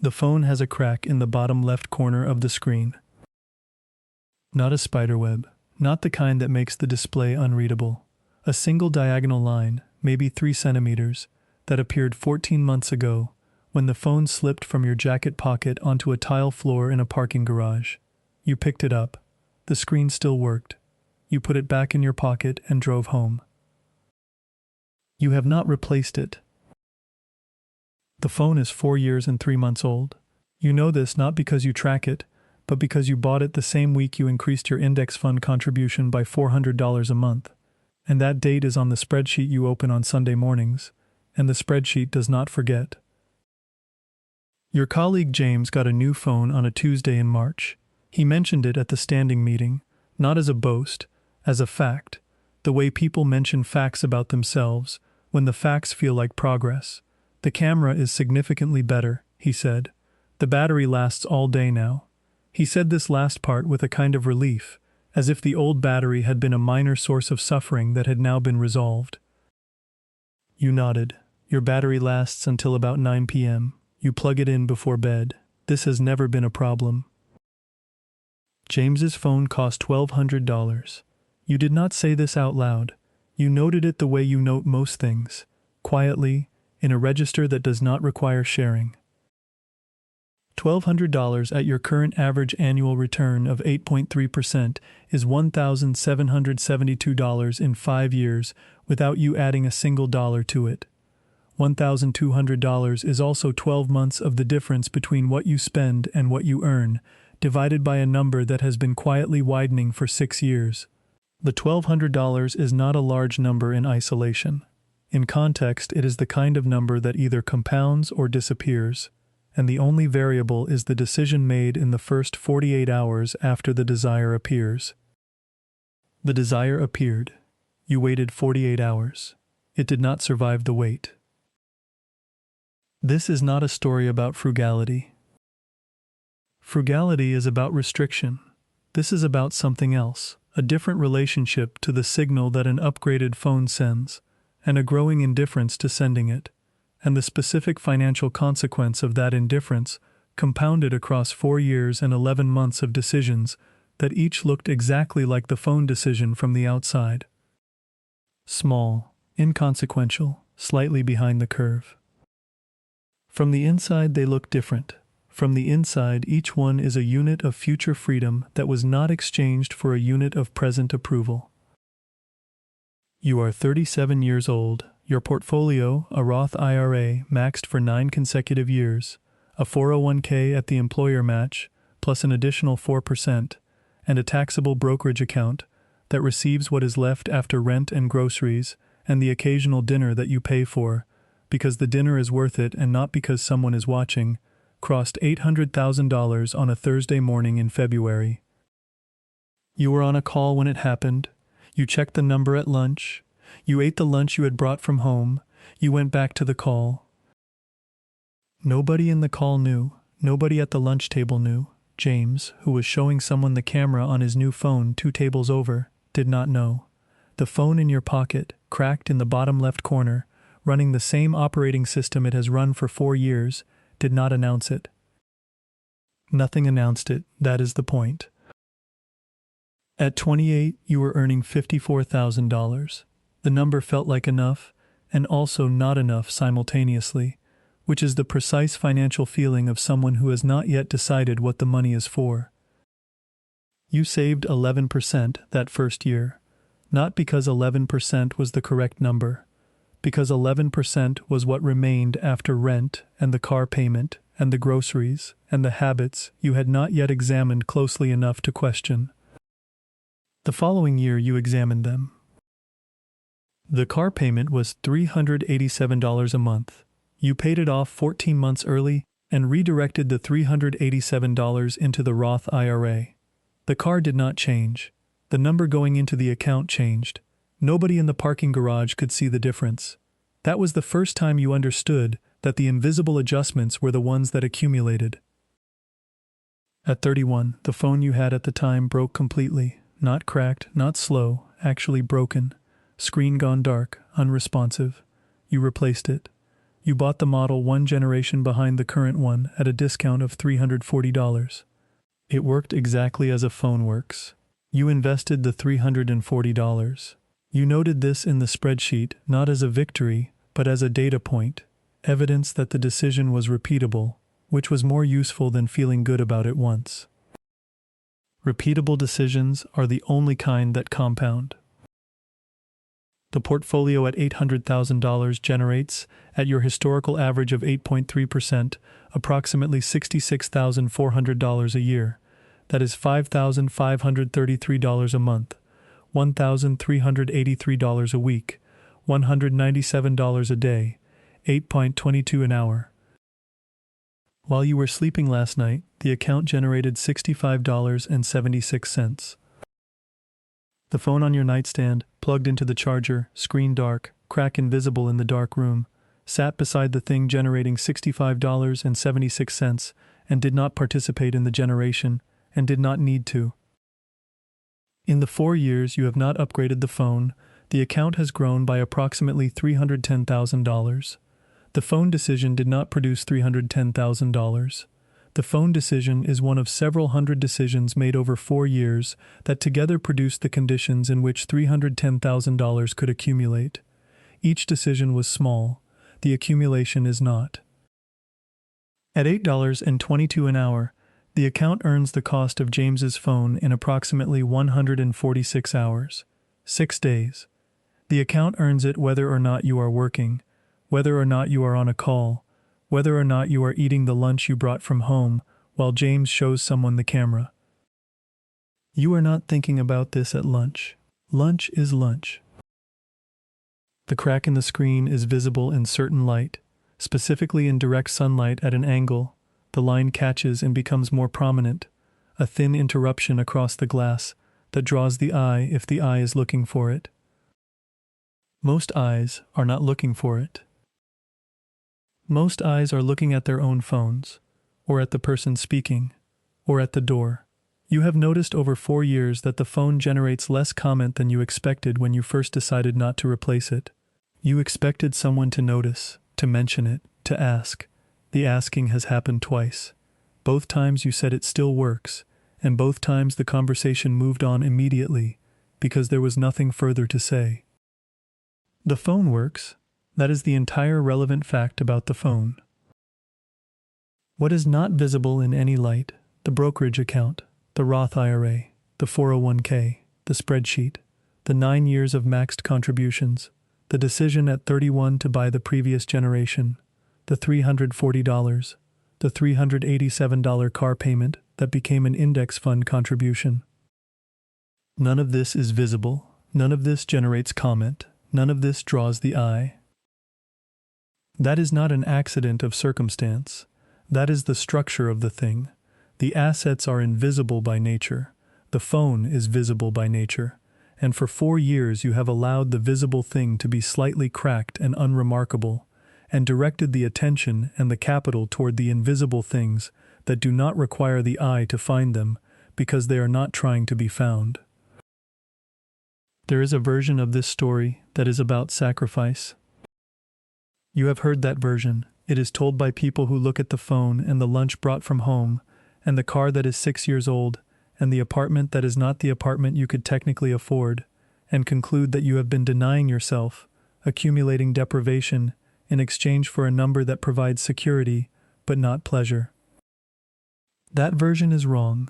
The phone has a crack in the bottom left corner of the screen. Not a spiderweb, not the kind that makes the display unreadable. A single diagonal line, maybe 3 centimeters, that appeared 14 months ago, when the phone slipped from your jacket pocket onto a tile floor in a parking garage. You picked it up. The screen still worked. You put it back in your pocket and drove home. You have not replaced it. The phone is 4 years and 3 months old. You know this not because you track it, but because you bought it the same week you increased your index fund contribution by $400 a month. And that date is on the spreadsheet you open on Sunday mornings, and the spreadsheet does not forget. Your colleague James got a new phone on a Tuesday in March. He mentioned it at the standing meeting, not as a boast, as a fact, the way people mention facts about themselves when the facts feel like progress. The camera is significantly better, he said. The battery lasts all day now. He said this last part with a kind of relief, as if the old battery had been a minor source of suffering that had now been resolved. You nodded. Your battery lasts until about 9 p.m. You plug it in before bed. This has never been a problem. James's phone cost $1,200. You did not say this out loud. You noted it the way you note most things, quietly, in a register that does not require sharing. $1,200 at your current average annual return of 8.3% is $1,772 in 5 years without you adding a single dollar to it. $1,200 is also 12 months of the difference between what you spend and what you earn, divided by a number that has been quietly widening for 6 years. The $1,200 is not a large number in isolation. In context, it is the kind of number that either compounds or disappears, and the only variable is the decision made in the first 48 hours after the desire appears. The desire appeared. You waited 48 hours. It did not survive the wait. This is not a story about frugality. Frugality is about restriction. This is about something else, a different relationship to the signal that an upgraded phone sends, and a growing indifference to sending it, and the specific financial consequence of that indifference compounded across 4 years and 11 months of decisions that each looked exactly like the phone decision from the outside. Small, inconsequential, slightly behind the curve. From the inside they look different. From the inside, each one is a unit of future freedom that was not exchanged for a unit of present approval. You are 37 years old, your portfolio, a Roth IRA maxed for 9 consecutive years, a 401k at the employer match, plus an additional 4%, and a taxable brokerage account that receives what is left after rent and groceries and the occasional dinner that you pay for, because the dinner is worth it and not because someone is watching, crossed $800,000 on a Thursday morning in February. You were on a call when it happened. You checked the number at lunch. You ate the lunch you had brought from home. You went back to the call. Nobody in the call knew. Nobody at the lunch table knew. James, who was showing someone the camera on his new phone 2 tables over, did not know. The phone in your pocket, cracked in the bottom left corner, running the same operating system it has run for 4 years, did not announce it. Nothing announced it, that is the point. At 28, you were earning $54,000. The number felt like enough, and also not enough simultaneously, which is the precise financial feeling of someone who has not yet decided what the money is for. You saved 11% that first year, not because 11% was the correct number, because 11% was what remained after rent and the car payment and the groceries and the habits you had not yet examined closely enough to question. The following year you examined them. The car payment was $387 a month. You paid it off 14 months early and redirected the $387 into the Roth IRA. The car did not change. The number going into the account changed. Nobody in the parking garage could see the difference. That was the first time you understood that the invisible adjustments were the ones that accumulated. At 31, the phone you had at the time broke completely. Not cracked, not slow, actually broken. Screen gone dark, unresponsive. You replaced it. You bought the model one generation behind the current one at a discount of $340. It worked exactly as a phone works. You invested the $340. You noted this in the spreadsheet not as a victory, but as a data point, evidence that the decision was repeatable, which was more useful than feeling good about it once. Repeatable decisions are the only kind that compound. The portfolio at $800,000 generates, at your historical average of 8.3%, approximately $66,400 a year. That is $5,533 a month, $1,383 a week, $197 a day, 8.22 an hour. While you were sleeping last night, the account generated $65.76. The phone on your nightstand, plugged into the charger, screen dark, crack invisible in the dark room, sat beside the thing generating $65.76 and did not participate in the generation and did not need to. In the 4 years you have not upgraded the phone, the account has grown by approximately $310,000. The phone decision did not produce $310,000. The phone decision is one of several hundred decisions made over 4 years that together produced the conditions in which $310,000 could accumulate. Each decision was small. The accumulation is not. At $8.22 an hour, the account earns the cost of James's phone in approximately 146 hours, 6 days. The account earns it whether or not you are working, whether or not you are on a call, whether or not you are eating the lunch you brought from home while James shows someone the camera. You are not thinking about this at lunch. Lunch is lunch. The crack in the screen is visible in certain light, specifically in direct sunlight at an angle. The line catches and becomes more prominent, a thin interruption across the glass that draws the eye if the eye is looking for it. Most eyes are not looking for it. Most eyes are looking at their own phones, or at the person speaking, or at the door. You have noticed over 4 years that the phone generates less comment than you expected when you first decided not to replace it. You expected someone to notice, to mention it, to ask. The asking has happened twice. Both times you said it still works, and both times the conversation moved on immediately, because there was nothing further to say. The phone works. That is the entire relevant fact about the phone. What is not visible in any light, the brokerage account, the Roth IRA, the 401k, the spreadsheet, the 9 years of maxed contributions, the decision at 31 to buy the previous generation, the $340, the $387 car payment that became an index fund contribution. None of this is visible, none of this generates comment, none of this draws the eye. That is not an accident of circumstance. That is the structure of the thing. The assets are invisible by nature. The phone is visible by nature. And for 4 years you have allowed the visible thing to be slightly cracked and unremarkable, and directed the attention and the capital toward the invisible things that do not require the eye to find them because they are not trying to be found. There is a version of this story that is about sacrifice. You have heard that version. It is told by people who look at the phone and the lunch brought from home, and the car that is 6 years old, and the apartment that is not the apartment you could technically afford, and conclude that you have been denying yourself, accumulating deprivation, in exchange for a number that provides security, but not pleasure. That version is wrong,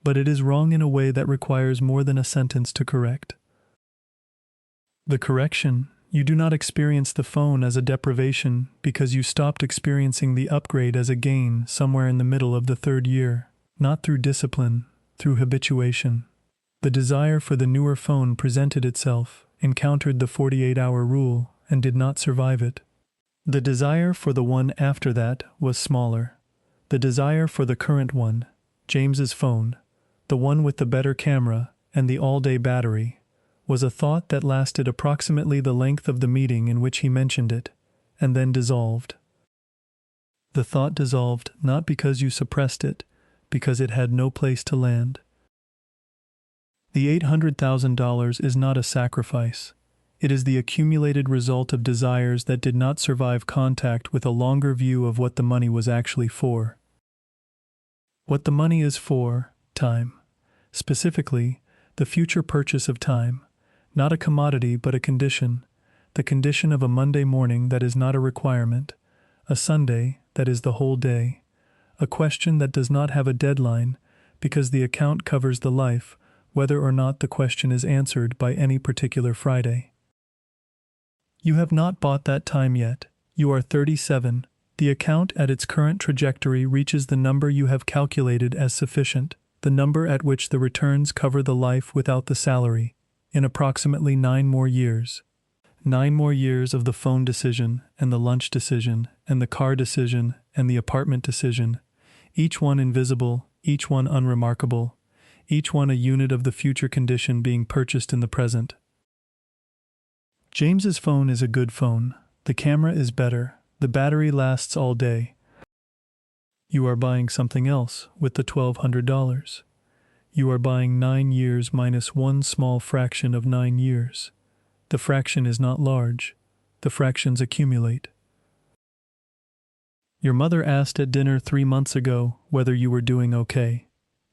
but it is wrong in a way that requires more than a sentence to correct. The correction: you do not experience the phone as a deprivation because you stopped experiencing the upgrade as a gain somewhere in the middle of the 3rd year, not through discipline, through habituation. The desire for the newer phone presented itself, encountered the 48-hour rule, and did not survive it. The desire for the one after that was smaller. The desire for the current one, James's phone, the one with the better camera and the all-day battery, was a thought that lasted approximately the length of the meeting in which he mentioned it, and then dissolved. The thought dissolved not because you suppressed it, because it had no place to land. The $800,000 is not a sacrifice. It is the accumulated result of desires that did not survive contact with a longer view of what the money was actually for. What the money is for: time. Specifically, the future purchase of time. Not a commodity but a condition. The condition of a Monday morning that is not a requirement. A Sunday that is the whole day. A question that does not have a deadline, because the account covers the life, whether or not the question is answered by any particular Friday. You have not bought that time yet. You are 37. The account at its current trajectory reaches the number you have calculated as sufficient, the number at which the returns cover the life without the salary, in approximately 9 more years. 9 more years of the phone decision, and the lunch decision, and the car decision, and the apartment decision, each one invisible, each one unremarkable, each one a unit of the future condition being purchased in the present. James's phone is a good phone. The camera is better. The battery lasts all day. You are buying something else with the $1,200. You are buying 9 years minus one small fraction of 9 years. The fraction is not large. The fractions accumulate. Your mother asked at dinner 3 months ago whether you were doing okay.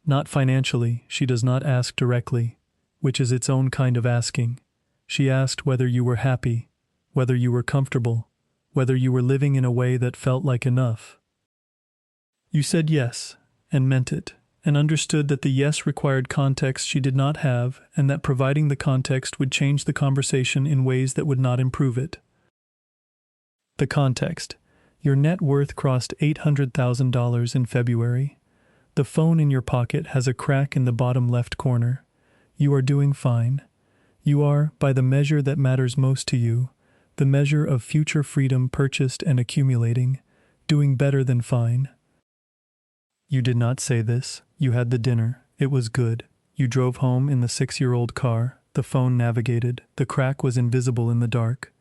Not financially, she does not ask directly, which is its own kind of asking. She asked whether you were happy, whether you were comfortable, whether you were living in a way that felt like enough. You said yes, and meant it, and understood that the yes required context she did not have, and that providing the context would change the conversation in ways that would not improve it. The context. Your net worth crossed $800,000 in February. The phone in your pocket has a crack in the bottom left corner. You are doing fine. You are, by the measure that matters most to you, the measure of future freedom purchased and accumulating, doing better than fine. You did not say this. You had the dinner. It was good. You drove home in the 6-year-old car. The phone navigated. The crack was invisible in the dark.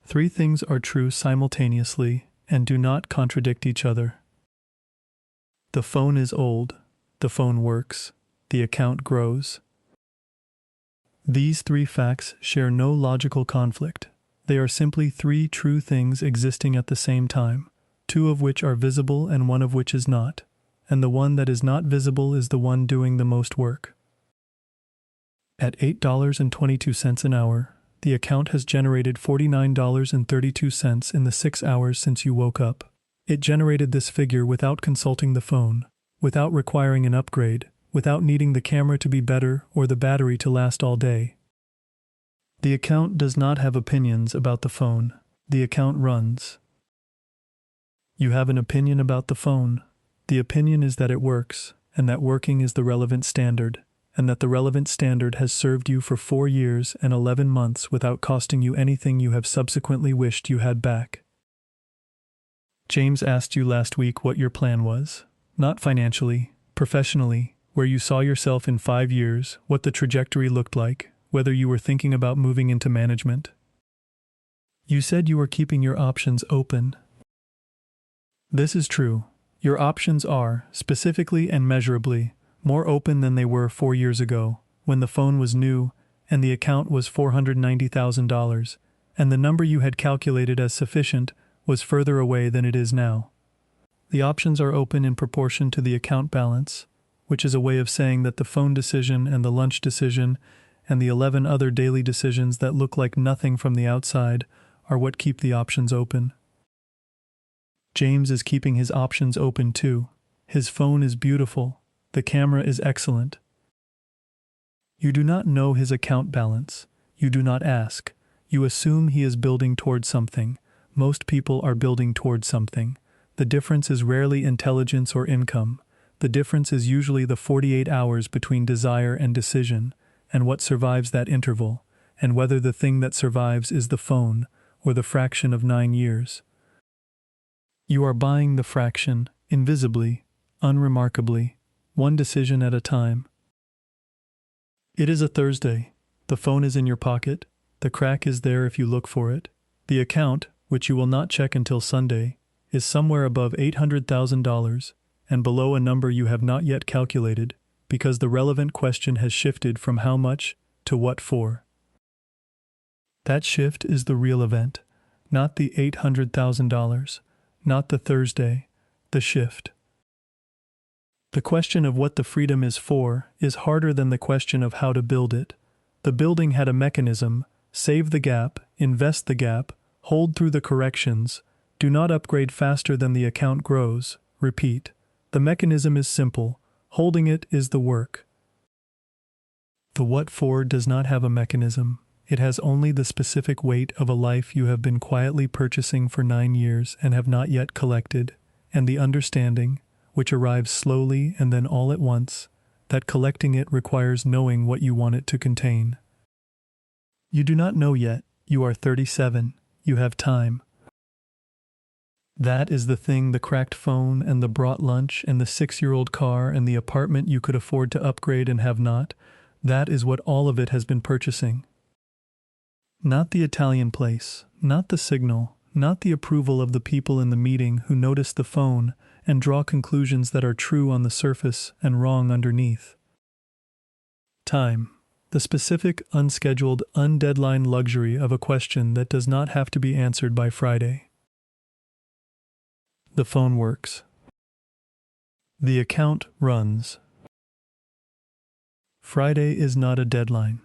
3 things are true simultaneously and do not contradict each other. The phone is old. The phone works. The account grows. These 3 facts share no logical conflict. They are simply 3 true things existing at the same time, 2 of which are visible and 1 of which is not, and the one that is not visible is the one doing the most work. At $8.22 an hour, the account has generated $49.32 in the 6 hours since you woke up. It generated this figure without consulting the phone, without requiring an upgrade, without needing the camera to be better or the battery to last all day. The account does not have opinions about the phone. The account runs. You have an opinion about the phone. The opinion is that it works, and that working is the relevant standard, and that the relevant standard has served you for 4 years and 11 months without costing you anything you have subsequently wished you had back. James asked you last week what your plan was. Not financially, professionally, where you saw yourself in 5 years, what the trajectory looked like, whether you were thinking about moving into management. You said you were keeping your options open. This is true. Your options are, specifically and measurably, more open than they were 4 years ago, when the phone was new and the account was $490,000, and the number you had calculated as sufficient was further away than it is now. The options are open in proportion to the account balance, which is a way of saying that the phone decision and the lunch decision and the 11 other daily decisions that look like nothing from the outside are what keep the options open. James is keeping his options open too. His phone is beautiful. The camera is excellent. You do not know his account balance. You do not ask. You assume he is building towards something. Most people are building towards something. The difference is rarely intelligence or income. The difference is usually the 48 hours between desire and decision, and what survives that interval, and whether the thing that survives is the phone, or the fraction of 9 years. You are buying the fraction, invisibly, unremarkably, one decision at a time. It is a Thursday. The phone is in your pocket. The crack is there if you look for it. The account, which you will not check until Sunday, is somewhere above $800,000 and below a number you have not yet calculated, because the relevant question has shifted from how much to what for. That shift is the real event, not the $800,000, not the Thursday, the shift. The question of what the freedom is for is harder than the question of how to build it. The building had a mechanism: save the gap, invest the gap, hold through the corrections, do not upgrade faster than the account grows, repeat. The mechanism is simple, holding it is the work. The what for does not have a mechanism. It has only the specific weight of a life you have been quietly purchasing for 9 years and have not yet collected, and the understanding, which arrives slowly and then all at once, that collecting it requires knowing what you want it to contain. You do not know yet. You are 37. You have time. That is the thing: the cracked phone and the brought lunch and the 6-year-old car and the apartment you could afford to upgrade and have not. That is what all of it has been purchasing. Not the Italian place, not the signal, not the approval of the people in the meeting who notice the phone and draw conclusions that are true on the surface and wrong underneath. Time. The specific, unscheduled, undeadline luxury of a question that does not have to be answered by Friday. The phone works. The account runs. Friday is not a deadline.